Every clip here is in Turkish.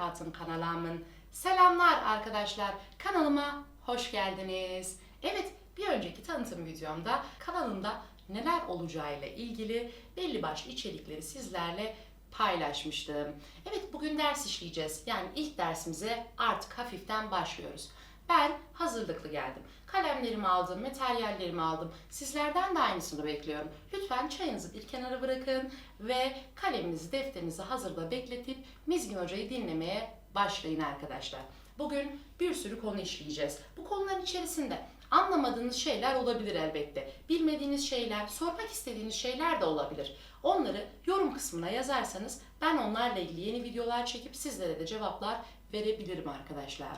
Hatun kanalımın selamlar arkadaşlar. Kanalıma hoş geldiniz. Evet, bir önceki tanıtım videomda kanalımda neler olacağıyla ilgili belli başlı içerikleri sizlerle paylaşmıştım. Evet, bugün ders işleyeceğiz. Yani ilk dersimize artık hafiften başlıyoruz. Ben hazırlıklı geldim. Kalemlerimi aldım, materyallerimi aldım. Sizlerden de aynısını bekliyorum. Lütfen çayınızı bir kenara bırakın ve kaleminizi, defterinizi hazırda bekletip Mizgin Hoca'yı dinlemeye başlayın arkadaşlar. Bugün bir sürü konu işleyeceğiz. Bu konuların içerisinde anlamadığınız şeyler olabilir elbette. Bilmediğiniz şeyler, sormak istediğiniz şeyler de olabilir. Onları yorum kısmına yazarsanız ben onlarla ilgili yeni videolar çekip sizlere de cevaplar verebilirim arkadaşlar.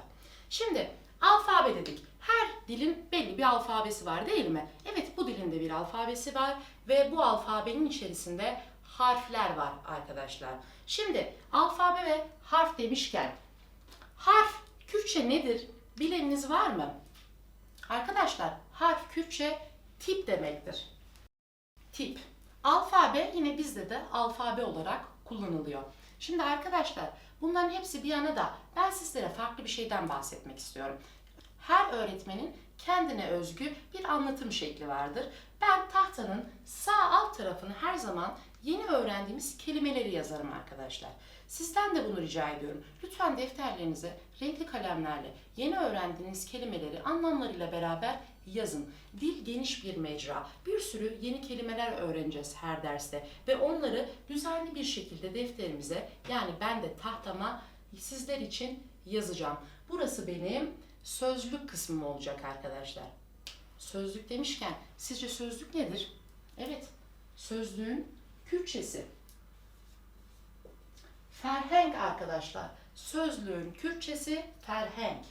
Şimdi alfabe dedik. Her dilin belli bir alfabesi var değil mi? Evet, bu dilin de bir alfabesi var ve bu alfabenin içerisinde harfler var arkadaşlar. Şimdi alfabe ve harf demişken harf Kürtçe nedir? Bileniniz var mı? Arkadaşlar, harf Kürtçe tip demektir. Tip. Alfabe yine bizde de alfabe olarak kullanılıyor. Şimdi arkadaşlar, bunların hepsi bir yana da ben sizlere farklı bir şeyden bahsetmek istiyorum. Her öğretmenin kendine özgü bir anlatım şekli vardır. Ben tahtanın sağ alt tarafını her zaman yeni öğrendiğimiz kelimeleri yazarım arkadaşlar. Sizden de bunu rica ediyorum. Lütfen defterlerinize renkli kalemlerle yeni öğrendiğiniz kelimeleri anlamlarıyla beraber yazın. Dil geniş bir mecra. Bir sürü yeni kelimeler öğreneceğiz her derste ve onları düzenli bir şekilde defterimize, yani ben de tahtama sizler için yazacağım. Burası benim sözlük kısmım olacak arkadaşlar. Sözlük demişken sizce sözlük nedir? Evet, sözlüğün Kürtçesi. Ferhenk arkadaşlar. Sözlüğün Kürtçesi ferhenk.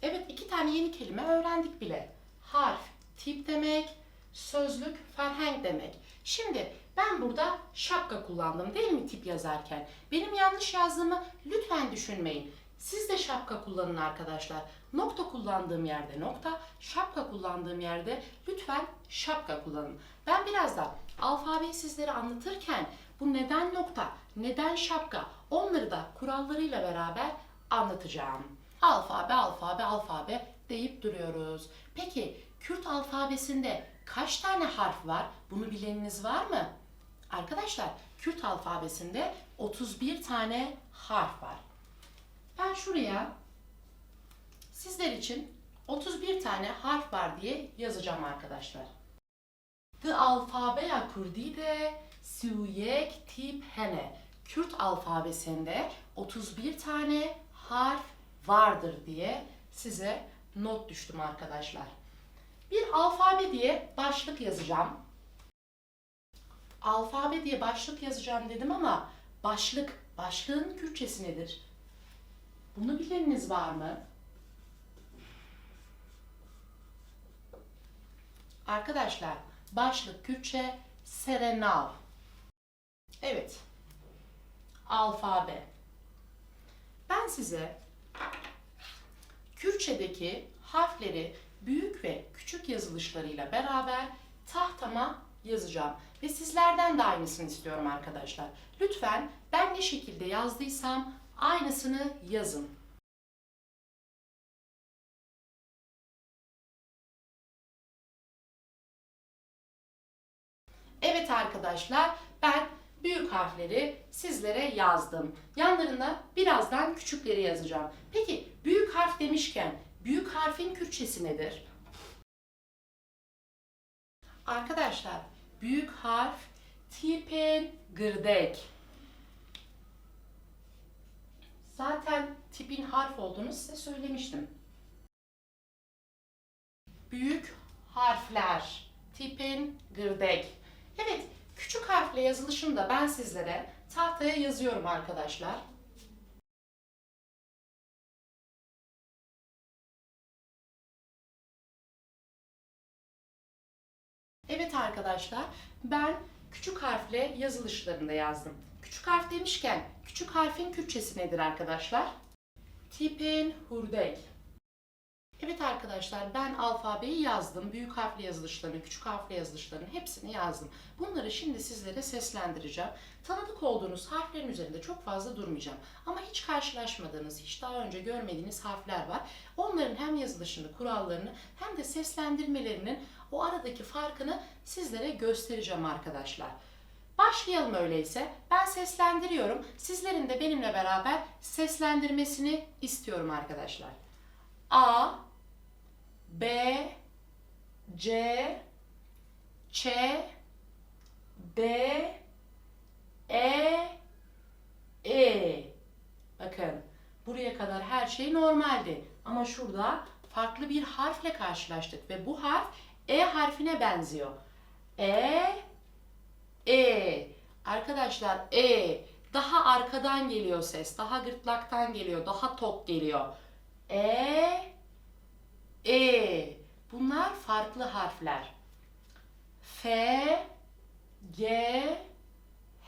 Evet, iki tane yeni kelime öğrendik bile. Harf, tip demek, sözlük, ferhenk demek. Şimdi ben burada şapka kullandım değil mi tip yazarken? Benim yanlış yazdığımı lütfen düşünmeyin. Siz de şapka kullanın arkadaşlar. Nokta kullandığım yerde nokta, şapka kullandığım yerde lütfen şapka kullanın. Ben birazdan alfabeyi sizlere anlatırken bu neden nokta, neden şapka, onları da kurallarıyla beraber anlatacağım. Alfabe, alfabe, alfabe deyip duruyoruz. Peki Kürt alfabesinde kaç tane harf var? Bunu bileniniz var mı? Arkadaşlar, Kürt alfabesinde 31 tane harf var. Ben şuraya sizler için 31 tane harf var diye yazacağım arkadaşlar. The alfabeya kurdide suyek tip hene. Kürt alfabesinde 31 tane harf vardır diye size not düştüm arkadaşlar. Bir alfabe diye başlık yazacağım. Alfabe diye başlık yazacağım dedim ama başlığın Kürtçesi nedir? Bunu bileniniz var mı? Arkadaşlar, başlık Kürtçe serenav. Evet, alfabe. Ben size Kürtçedeki harfleri büyük ve küçük yazılışlarıyla beraber tahtama yazacağım. Ve sizlerden de aynısını istiyorum arkadaşlar. Lütfen ben ne şekilde yazdıysam aynısını yazın. Evet arkadaşlar, ben büyük harfleri sizlere yazdım. Yanlarına birazdan küçükleri yazacağım. Peki büyük harf demişken büyük harfin Kürtçesi nedir? Arkadaşlar, büyük harf tipen gırdek. Zaten tipin harf olduğunu size söylemiştim. Büyük harfler tipen gırdek. Evet, küçük harfle yazılışını da ben sizlere tahtaya yazıyorum arkadaşlar. Evet arkadaşlar, ben küçük harfle yazılışlarını da yazdım. Küçük harf demişken küçük harfin Kürtçesi nedir arkadaşlar? Tipen hurdek. Evet arkadaşlar, ben alfabeyi yazdım. Büyük harfli yazılışlarını, küçük harfli yazılışlarını hepsini yazdım. Bunları şimdi sizlere seslendireceğim. Tanıdık olduğunuz harflerin üzerinde çok fazla durmayacağım. Ama hiç karşılaşmadığınız, hiç daha önce görmediğiniz harfler var. Onların hem yazılışını, kurallarını hem de seslendirmelerinin o aradaki farkını sizlere göstereceğim arkadaşlar. Başlayalım öyleyse. Ben seslendiriyorum. Sizlerin de benimle beraber seslendirmesini istiyorum arkadaşlar. A, B, C, Ç, D, E. Bakın, buraya kadar her şey normaldi. Ama şurada farklı bir harfle karşılaştık ve bu harf E harfine benziyor. E. Arkadaşlar daha arkadan geliyor ses. Daha gırtlaktan geliyor. Daha tok geliyor. E. Bunlar farklı harfler. F, G,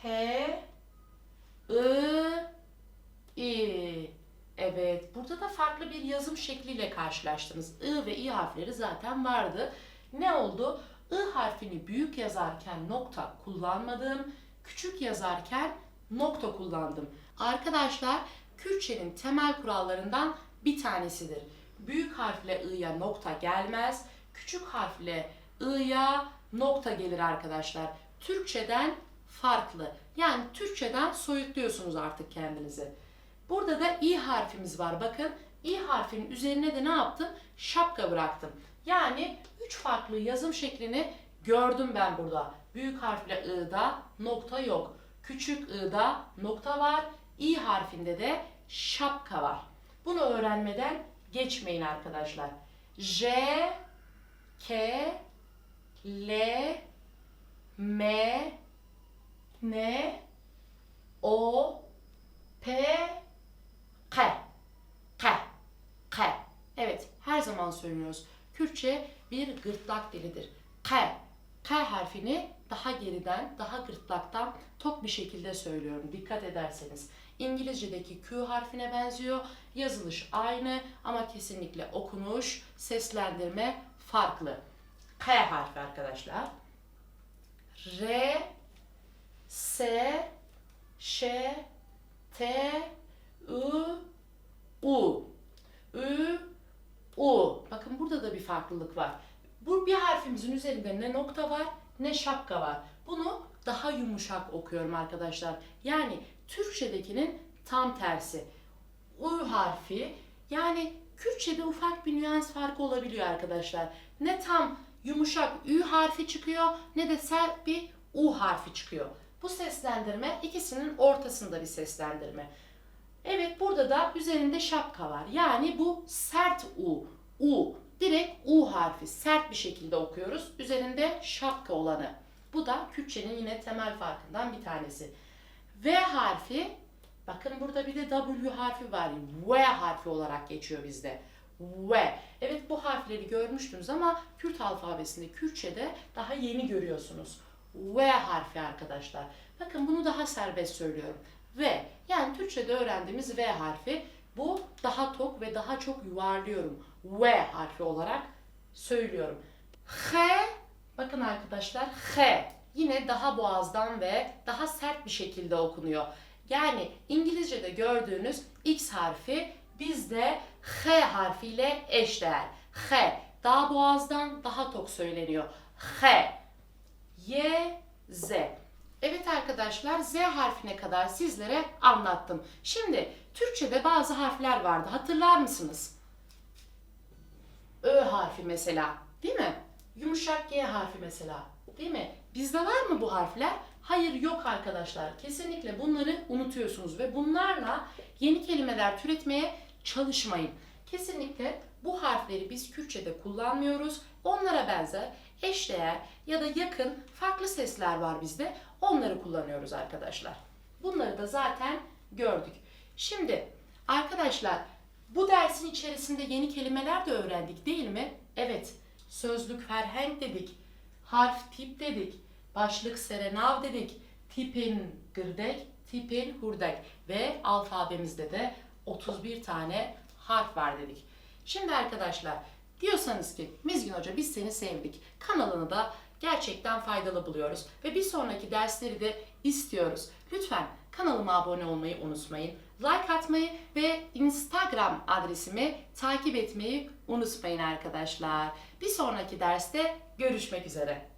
H, I. Evet, burada da farklı bir yazım şekliyle karşılaştınız. I ve I harfleri zaten vardı. Ne oldu? I harfini büyük yazarken nokta kullanmadım. Küçük yazarken nokta kullandım. Arkadaşlar, Kürtçenin temel kurallarından bir tanesidir. Büyük harfle I'ya nokta gelmez. Küçük harfle I'ya nokta gelir arkadaşlar. Türkçeden farklı. Yani Türkçeden soyutluyorsunuz artık kendinizi. Burada da İ harfimiz var. Bakın, İ harfinin üzerine de ne yaptım? Şapka bıraktım. Yani 3 farklı yazım şeklini gördüm ben burada. Büyük harfle I'da nokta yok. Küçük I'da nokta var. İ harfinde de şapka var. Bunu öğrenmeden geçmeyin arkadaşlar. J, K, L, M, N, O, P, K. K. K. Evet, her zaman söylüyoruz. Kürtçe bir gırtlak dilidir. K. K harfini daha geriden, daha gırtlaktan tok bir şekilde söylüyorum. Dikkat ederseniz. İngilizce'deki Q harfine benziyor. Yazılış aynı ama kesinlikle okunuş, seslendirme farklı. K harfi arkadaşlar. R, S, Ş, T, I, U. Ü, U. Bakın burada da bir farklılık var. Bu bir harfimizin üzerinde ne nokta var ne şapka var. Bunu daha yumuşak okuyorum arkadaşlar. Yani Türkçedekinin tam tersi. U harfi, yani Kürtçede ufak bir nüans farkı olabiliyor arkadaşlar. Ne tam yumuşak Ü harfi çıkıyor ne de sert bir U harfi çıkıyor. Bu seslendirme ikisinin ortasında bir seslendirme. Evet, burada da üzerinde şapka var. Yani bu sert U. U. Direkt U harfi. Sert bir şekilde okuyoruz. Üzerinde şapka olanı. Bu da Kürtçenin yine temel farkından bir tanesi. V harfi. Bakın burada bir de W harfi var. V harfi olarak geçiyor bizde. V. Evet, bu harfleri görmüştünüz ama Kürt alfabesinde, Kürtçe'de daha yeni görüyorsunuz. V harfi arkadaşlar. Bakın bunu daha serbest söylüyorum. V. Yani Türkçe'de öğrendiğimiz V harfi. Bu daha tok ve daha çok yuvarlıyorum. V harfi olarak söylüyorum. H. Bakın arkadaşlar, H. Yine daha boğazdan ve daha sert bir şekilde okunuyor. Yani İngilizce'de gördüğünüz X harfi bizde H harfiyle eşdeğer. H. Daha boğazdan daha tok söyleniyor. H. Y, Z. Evet arkadaşlar, Z harfine kadar sizlere anlattım. Şimdi Türkçe'de bazı harfler vardı. Hatırlar mısınız? Ö harfi mesela, değil mi? Yumuşak G harfi mesela, değil mi? Bizde var mı bu harfler? Hayır, yok arkadaşlar. Kesinlikle bunları unutuyorsunuz ve bunlarla yeni kelimeler türetmeye çalışmayın. Kesinlikle bu harfleri biz Kürtçe'de kullanmıyoruz. Onlara benzer, eşdeğer ya da yakın farklı sesler var bizde. Onları kullanıyoruz arkadaşlar. Bunları da zaten gördük. Şimdi arkadaşlar, bu dersin içerisinde yeni kelimeler de öğrendik, değil mi? Evet. Sözlük ferhenk dedik. Harf tip dedik. Başlık serenav dedik. Tipin gırdek, tipin hurdek ve alfabemizde de 31 tane harf var dedik. Şimdi arkadaşlar diyorsanız ki Mizgin Hoca biz seni sevdik. Kanalını da gerçekten faydalı buluyoruz ve bir sonraki dersleri de istiyoruz. Lütfen kanalıma abone olmayı unutmayın. Like atmayı ve Instagram adresimi takip etmeyi unutmayın arkadaşlar. Bir sonraki derste görüşmek üzere.